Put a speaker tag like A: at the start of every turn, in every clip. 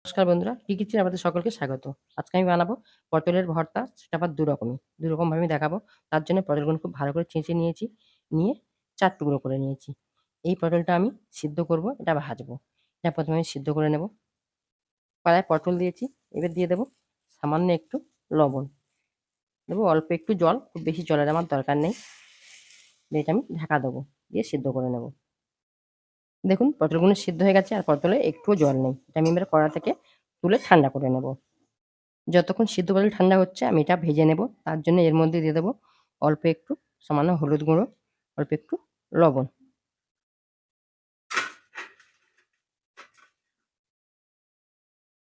A: নমস্কার বন্ধুরা, কিচির আমাদের সকলকে স্বাগত। আজকে আমি বানাবো পটলের ভর্তা, সেটা আবার ২ রকমই। ২ রকমভাবে আমি দেখাবো। তার জন্য পটলগুলো খুব ভালো করে চেঁচে নিয়েছি, নিয়ে ৪ টুকরো করে নিয়েছি। এই পটলটা আমি সিদ্ধ করব, এটা ভাজবো। এটা ১ম এ আমি সিদ্ধ করে নেব। কড়ায় পটল দিয়েছি, এবার দিয়ে দেবো সামান্য একটু লবণ। দেবো অল্প একটু জল, খুব বেশি জলের আমার দরকার নেই। দিয়ে এটা আমি ঢাকা দেবো, দিয়ে সিদ্ধ করে নেব। দেখুন পটলগুলো সিদ্ধ হয়ে গেছে আর পটলে একটুও জল নেই। এটা আমি এবার কড়া থেকে তুলে ঠান্ডা করে নেব। যতক্ষণ সিদ্ধ পটল ঠান্ডা হচ্ছে আমি এটা ভেজে নেব। তার জন্য এর মধ্যে দিয়ে দেবো অল্প একটু সামান্য হলুদ গুঁড়ো, অল্প একটু লবণ।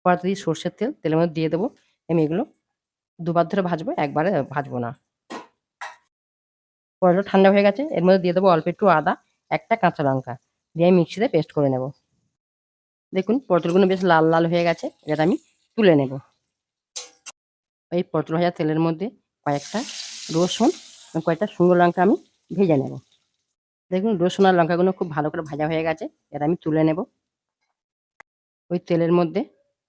A: কড়াতে দিয়ে সর্ষের তেল, তেলের মধ্যে দিয়ে দেবো। আমি এগুলো দুবার ধরে ভাজবো, একবারে ভাজবো না। পটল ঠান্ডা হয়ে গেছে, এর মধ্যে দিয়ে দেবো অল্প একটু আদা, একটা কাঁচা লঙ্কা। দিয়ে আমি মিক্সিতে পেস্ট করে নেব। দেখুন পটলগুলো বেশ লাল, লাল হয়ে গেছে। এটা আমি তুলে নেব। এই পটল ভাজা তেলের মধ্যে কয়েকটা রসুন, কয়েকটা শুকনো লঙ্কা আমি ভেজে নেব। দেখুন রসুন আর লঙ্কাগুলো খুব ভালো করে ভাজা হয়ে গেছে। এটা আমি তুলে নেব। ওই তেলের মধ্যে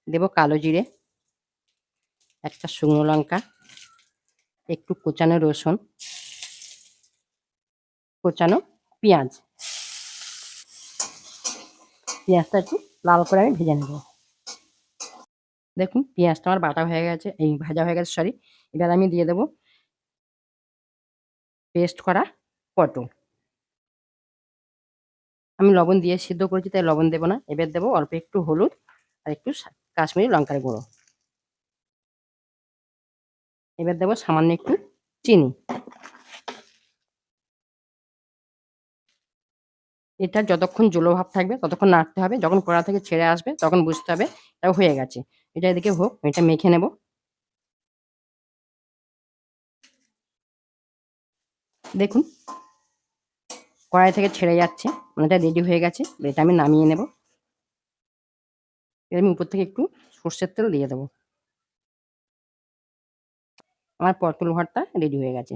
A: দেব কালো জিরে, একটা শুকনো লঙ্কা, একটু কোচানো রসুন, কোচানো পেঁয়াজ। পেঁয়াজটা একটু লাল করে আমি ভেজে নেব। দেখুন পেঁয়াজটা আমার বাটা হয়ে গেছে, এই ভাজা হয়ে গেছে সরি। এবার আমি দিয়ে দেব পেস্ট করা পটল। আমি লবণ দিয়ে সিদ্ধ করেছি তাই লবণ দেব না। এবার দেব অল্প একটু হলুদ আর একটু কাশ্মীরি লঙ্কার গুঁড়ো। এবার দেব সামান্য একটু চিনি। এটা যতক্ষণ জলভাব থাকবে ততক্ষণ নাড়তে হবে। যখন কড়া থেকে ছেড়ে আসবে তখন বুঝতে হবে এটা হয়ে গেছে। এটা এদিকে হোক, এটা মেখে নেব। দেখুন কড়াই থেকে ছেড়ে যাচ্ছে, মানে এটা রেডি হয়ে গেছে। এটা আমি নামিয়ে নেব। এবার আমি উপর থেকে একটু সর্ষের তেল দিয়ে দেবো। আমার পটল ভর্তা রেডি হয়ে গেছে।